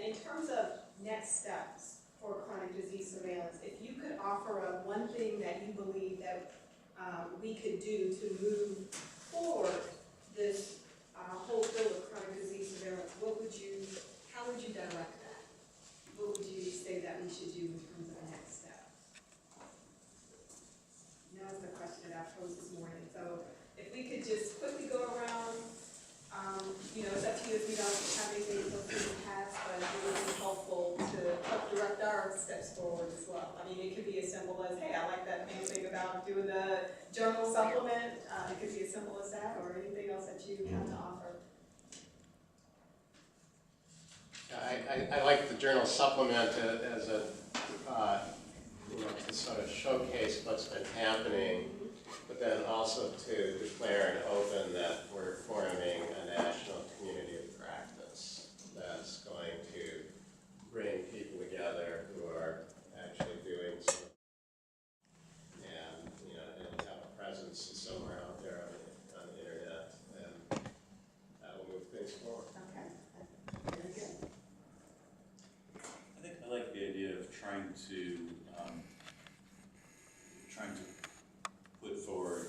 And in terms of next steps for chronic disease surveillance, if you could offer up one thing that you believe that we could do to move forward this whole field of chronic disease surveillance, how would you direct that? What would you say that we should do in terms of the next step? That was the question that I posed this morning. So if we could just quickly go around, it's up to you if you don't have anything to pass, but it would be helpful to help direct our steps forward as well. I mean, it could be as simple as, hey, I like that main thing about doing the journal supplement. It could be as simple as that, or anything else that you have to offer. I like the journal supplement as a to sort of showcase what's been happening, but then also to declare and open that we're forming a national community of practice that's going to bring people together who are actually doing some, and and have a presence somewhere out there on the internet, and that will move things forward. Okay, very good. I think I like the idea of trying to put forward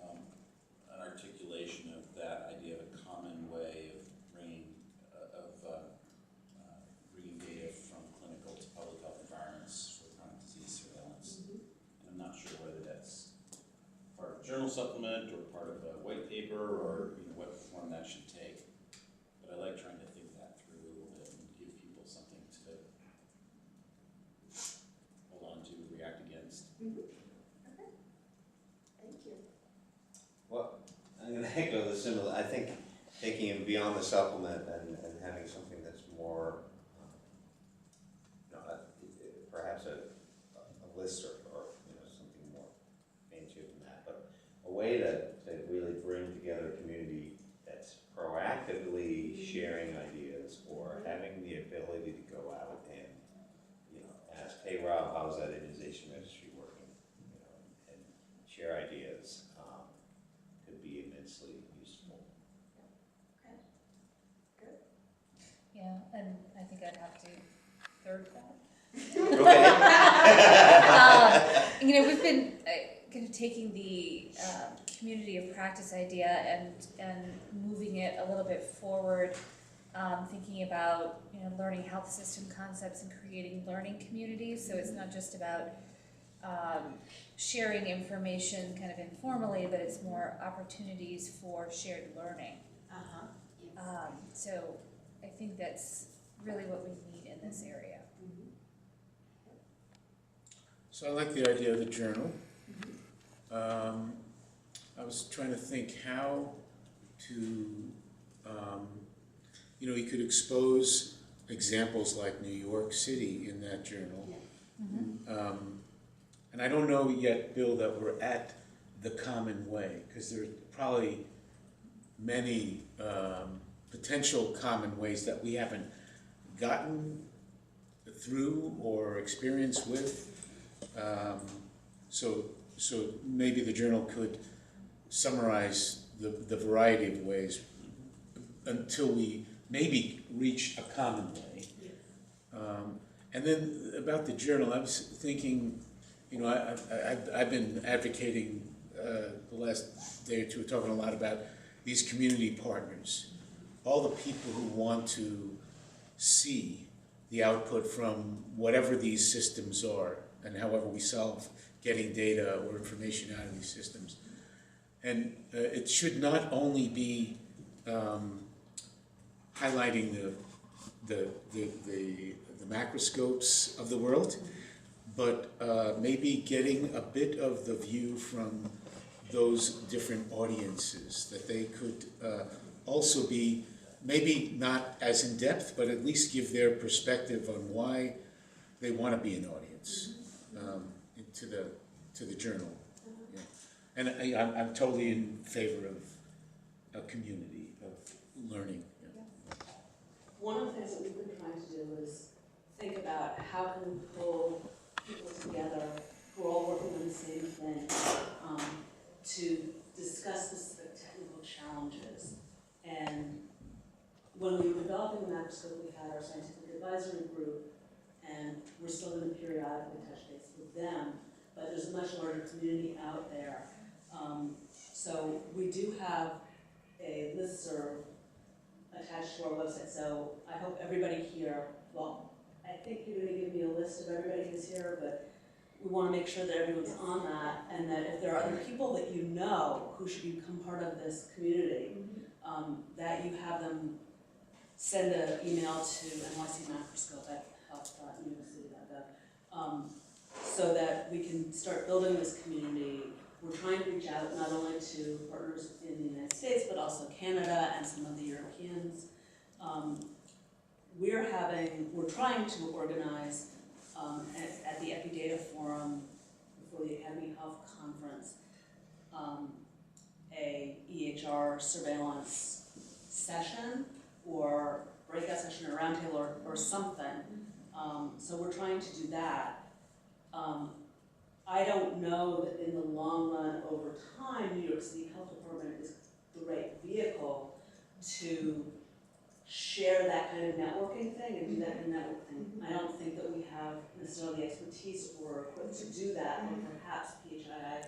an articulation of that idea of a common way of bringing data from clinical to public health environments for chronic disease surveillance. And I'm not sure whether that's part of a journal supplement or part of a white paper or what form that should take. But I like trying to think that through a little bit and give people something to hold on to, react against. Okay. Thank you. Well, I'm going to echo the similar. I think thinking beyond the supplement and having something that's more, perhaps a list or something more fancier than that, but a way to really bring together a community that's proactively sharing ideas or having the ability to go out and ask, hey Rob, how's that immunization registry working? And share ideas could be immensely useful. Okay. Good. Yeah, and I think I'd have to third that. Okay. We've been kind of taking the community of practice idea and moving it a little bit forward, thinking about learning health system concepts and creating learning communities. So it's not just about sharing information kind of informally, but it's more opportunities for shared learning. Yes. So I think that's really what we need in this area. So I like the idea of the journal. I was trying to think how to, you could expose examples like New York City in that journal. And I don't know yet, Bill, that we're at the common way, because there are probably many potential common ways that we haven't gotten through or experienced with. So maybe the journal could summarize the variety of ways until we maybe reach a common way. And then about the journal, I was thinking, I've been advocating the last day or two, talking a lot about these community partners, all the people who want to see the output from whatever these systems are and however we solve getting data or information out of these systems. And it should not only be highlighting the macroscopes of the world, but maybe getting a bit of the view from those different audiences, that they could also be maybe not as in depth, but at least give their perspective on why they want to be an audience to the journal. Yeah. And I'm totally in favor of a community of learning. Yeah. One of the things that we've been trying to do is think about how can we pull people together who are all working on the same thing to discuss the technical challenges and when we were developing the macroscope, we had our scientific advisory group, and we're still going to periodically touch base with them, but there's a much larger community out there. So we do have a listserv attached to our website, so I hope everybody here, well, I think you're going to give me a list of everybody who's here, but we want to make sure that everyone's on that, and that if there are other people that you know who should become part of this community, that you have them send an email to nycmacroscope@health.newyorkcity.gov, so that we can start building this community. We're trying to reach out not only to partners in the United States, but also Canada and some of the Europeans. We're trying to organize at the Epidata Forum before the Academy Health Conference, a EHR surveillance session or breakout session or roundtable or something. So we're trying to do that. I don't know that in the long run, over time, New York City Health Department is the right vehicle to share that kind of networking thing and do that kind of networking. I don't think that we have necessarily the expertise or equipped to do that, or perhaps PHII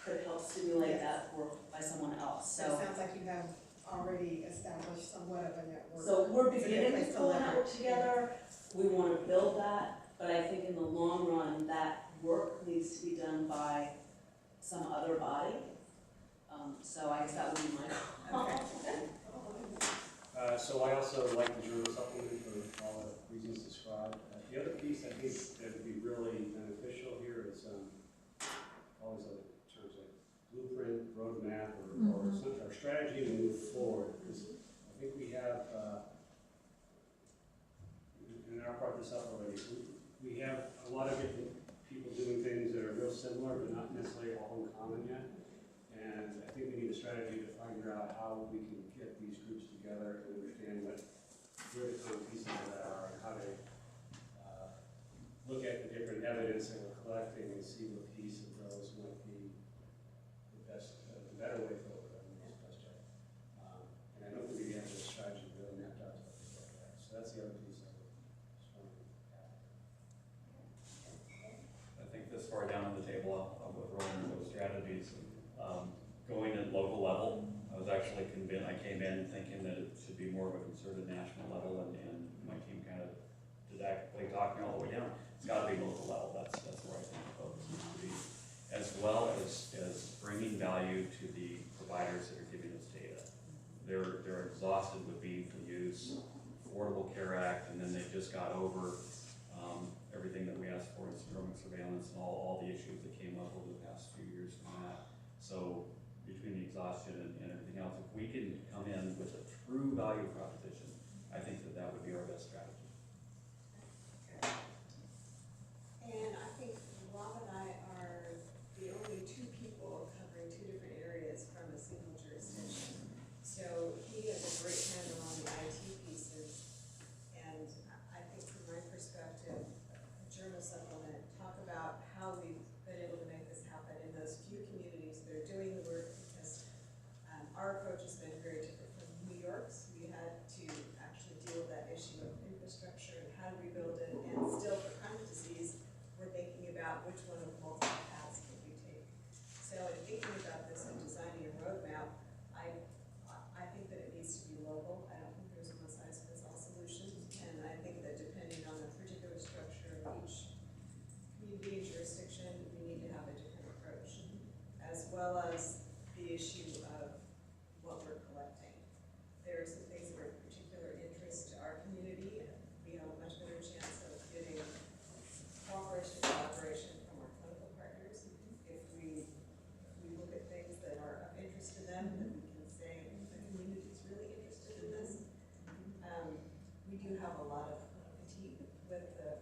could help stimulate that work by someone else. So it sounds like you have already established somewhat of a network. So we're It's a good beginning place to to pull a leverage. network together. We want to build that, but I think in the long run, that work needs to be done by some other body. So I guess that would be my call. So I also like the journal supplement for all the reasons described. The other piece I think that would be really beneficial here is all these other terms like blueprint, roadmap, or strategy to move forward. Because I think we have, and I'll brought this up already, we have a lot of different people doing things that are real similar, but not necessarily all in common yet. And I think we need a strategy to figure out how we can get these groups together and understand where the common pieces of that are and how to look at the different evidence that we're collecting and see what piece of those might be the best, the better way forward. And I don't think we have a strategy really mapped out to look at that. So that's the other piece I would just want to add. I think this far down on the table, I'll go through those strategies. Going at local level, I was actually convinced, I came in thinking that it should be more of a concerted national level, and my team kind of didactically talked me all the way down. It's got to be local level, that's where I think the focus needs to be. As well as bringing value to the providers that are giving us data. They're exhausted with being for use, Affordable Care Act, and then they just got over everything that we asked for in syndromic surveillance and all the issues that came up over the past few years from that. So between the exhaustion and everything else, if we can come in with a true value proposition, I think that would be our best strategy. And I think Rob and I are the only two people covering two different areas from a single jurisdiction. So he has a great handle on the IT pieces, and I think from my perspective, a journal supplement, talk about how we've been able to make this happen in those few communities that are doing the work, because our approach has been very different from New York's. We had to actually deal with that issue of infrastructure and how do we build it, and still for chronic disease, we're thinking about which one of the multiple paths can we take. So in thinking about this and designing a roadmap, I think that it needs to be local. I don't think there's a one-size-fits-all solution, and I think that depending on the particular structure of each community and jurisdiction, we need to have a different approach, as well as the issue of what we're collecting. There are some things that are of particular interest to our community, and we have a much better chance of getting cooperation and collaboration from our clinical partners. If we look at things that are of interest to them, then we can say the community is really interested in this. We do have a lot of fatigue with our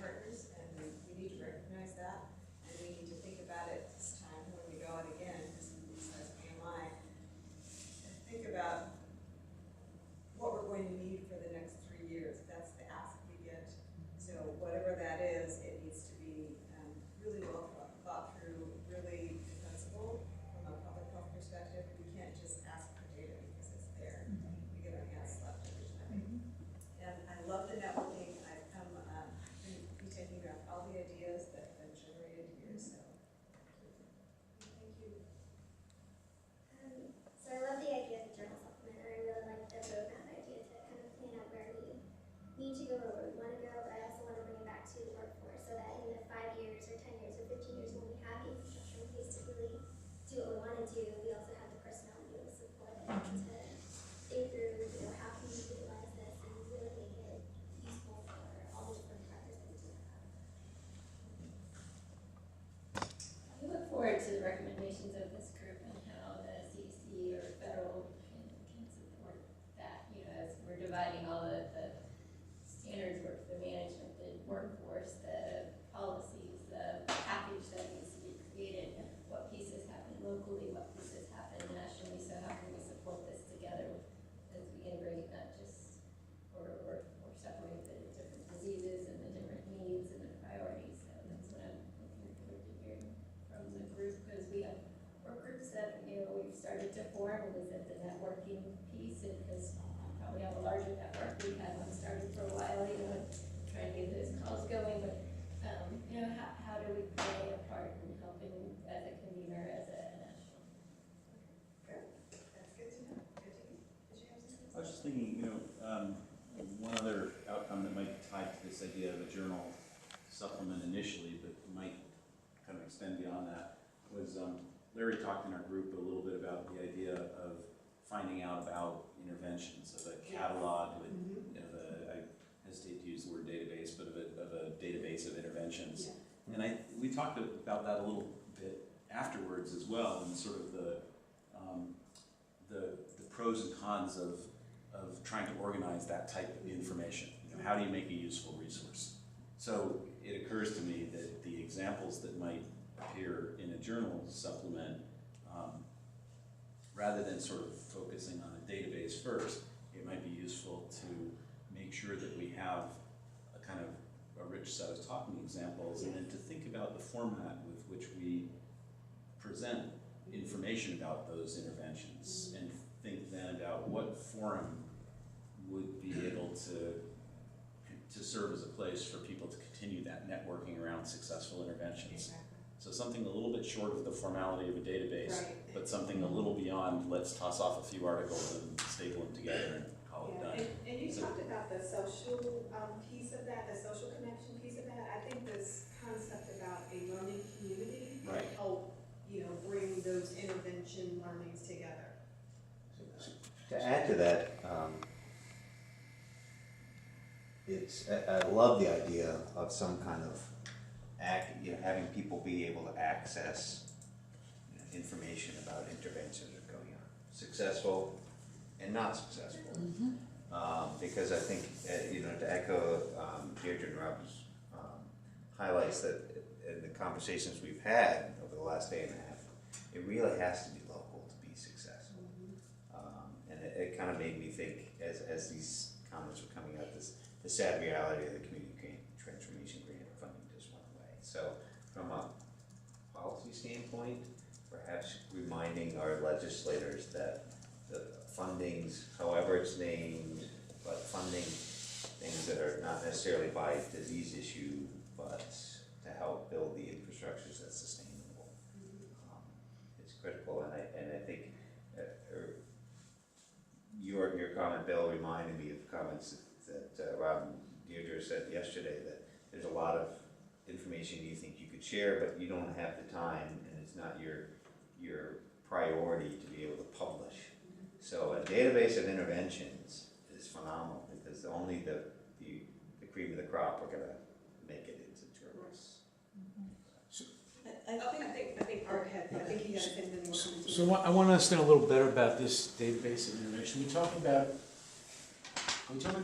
partners, and we need to recognize that, and we need to think about it this time when we go out again, because we use our PMI, this idea of a journal supplement initially, but might kind of extend beyond that, was Larry talked in our group a little bit about the idea of finding out about interventions, of a catalog, of a, I hesitate to use the word database, but of a database of interventions. Yeah. And we talked about that a little bit afterwards as well, and sort of the pros and cons of trying to organize that type of information. You know, how do you make a useful resource? So it occurs to me that the examples that might appear in a journal supplement, rather than sort of focusing on a database first, it might be useful to make sure that we have a kind of a rich set of talking examples, and then to think about the format with which we present information about those interventions, and think then about what forum would be able to serve as a place for people to continue that networking around successful interventions. So something a little bit short of the formality of a database, Right. but something a little beyond, let's toss off a few articles and staple them together and call it done. And you talked about the social piece of that, the social connection piece of that. I think this concept about a learning community can Right. help, bring those intervention learnings together. To add to that, I love the idea of some kind of having people be able to access information about interventions that are going on, successful and not successful. Because I think, to echo Deirdre and Rob's highlights that in the conversations we've had over the last day and a half, it really has to be local to be successful. And it kind of made me think, as these comments were coming out, the sad reality of the community transformation grant funding just went away. So from a policy standpoint, perhaps reminding our legislators that the fundings, however it's named, but funding things that are not necessarily by disease issue, but to help build the infrastructures that's sustainable, is critical. And I think your comment, Bill, reminded me of comments that Rob and Deirdre said yesterday, that there's a lot of information you think you could share, but you don't have the time, and it's not your priority to be able to publish. So a database of interventions is phenomenal, because only the cream of the crop are gonna make it into journals. I think Art had, I think he had a bit more. So I want to understand a little better about this database of information. Are we talking about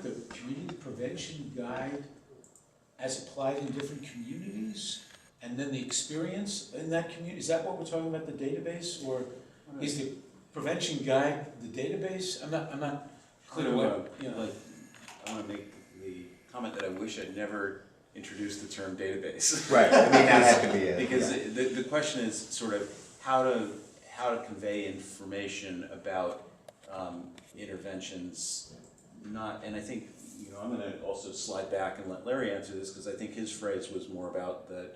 the community prevention guide as applied in different communities? And then the experience in that community? Is that what we're talking about, the database? Or is the prevention guide the database? I'm not clear what, I want to make the comment that I wish I'd never introduced the term database. Right, I mean, that had to be it. Because the question is sort of how to convey information about interventions, and I think, I'm going to also slide back and let Larry answer this, because I think his phrase was more about the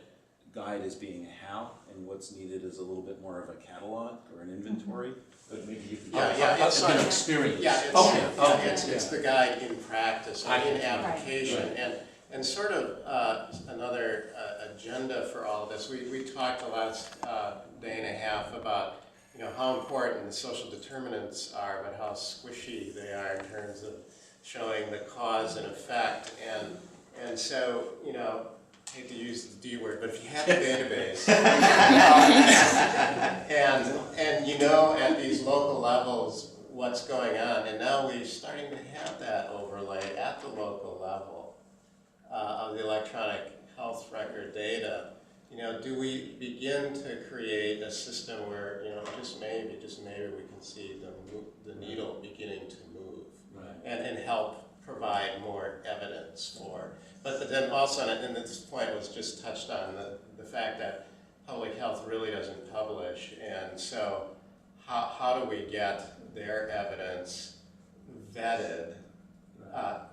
guide as being a how, and what's needed is a little bit more of a catalog or an inventory. But maybe you can it's an experience. It's the guide in practice, in application, and sort of another agenda for all of this. We talked the last day and a half about how important the social determinants are, but how squishy they are in terms of showing the cause and effect. And so, I hate to use the D word, but if you have a database, and at these local levels what's going on, and now we're starting to have that overlay at the local level of the electronic health record data, do we begin to create a system where, just maybe we can see the needle beginning to move, and help provide more evidence for. But then also, and this point was just touched on, the fact that public health really doesn't publish, and so how do we get their evidence vetted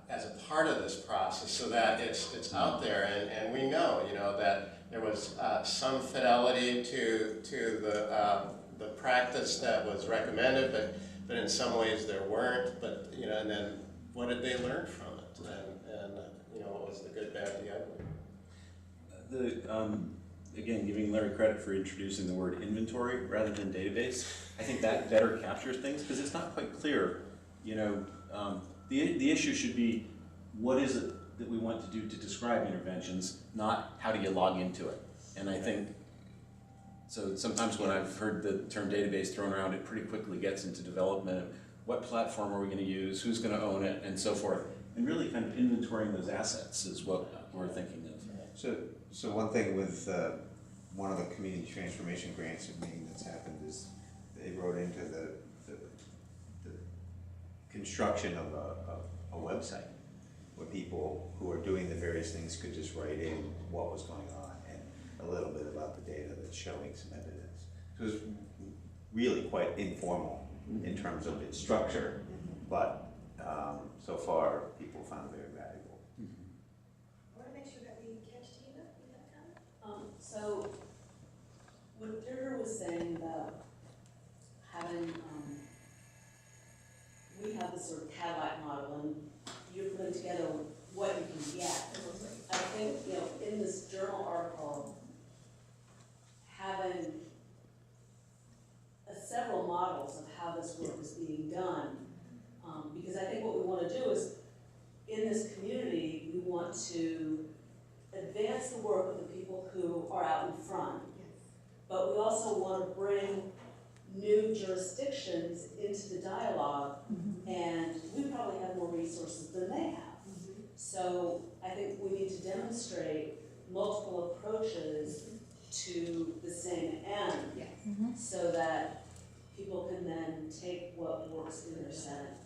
as a part of this process, so that it's out there, and we know, that there was some fidelity to the practice that was recommended, but in some ways there weren't. But and then what did they learn from it? And what was the good, bad, the ugly? Again, giving Larry credit for introducing the word inventory rather than database, I think that better captures things, because it's not quite clear, the issue should be, what is it that we want to do to describe interventions, not how do you log into it. And I think, so sometimes when I've heard the term database thrown around, it pretty quickly gets into development of what platform are we gonna use, who's gonna own it, and so forth. And really kind of inventorying those assets is what we're thinking of. So one thing with one of the community transformation grants in Maine that's happened is they wrote into the construction of a website where people who are doing the various things could just write in what was going on and a little bit about the data that's showing some evidence. So it was really quite informal in terms of its structure, but so far people found it very valuable. I want to make sure that we catch Tina with that comment. So what Deirdre was saying about having, we have this sort of Cadillac model, and you're putting together what you can get. I think, in this journal article, having several models of how this work is being done, because I think what we want to do is, in this community, we want to advance the work of the people who are out in front, but we also want to bring new jurisdictions into the dialogue, and we probably have more resources than they have. So I think we need to demonstrate multiple approaches to the same end, so that people can then take what works in their setting.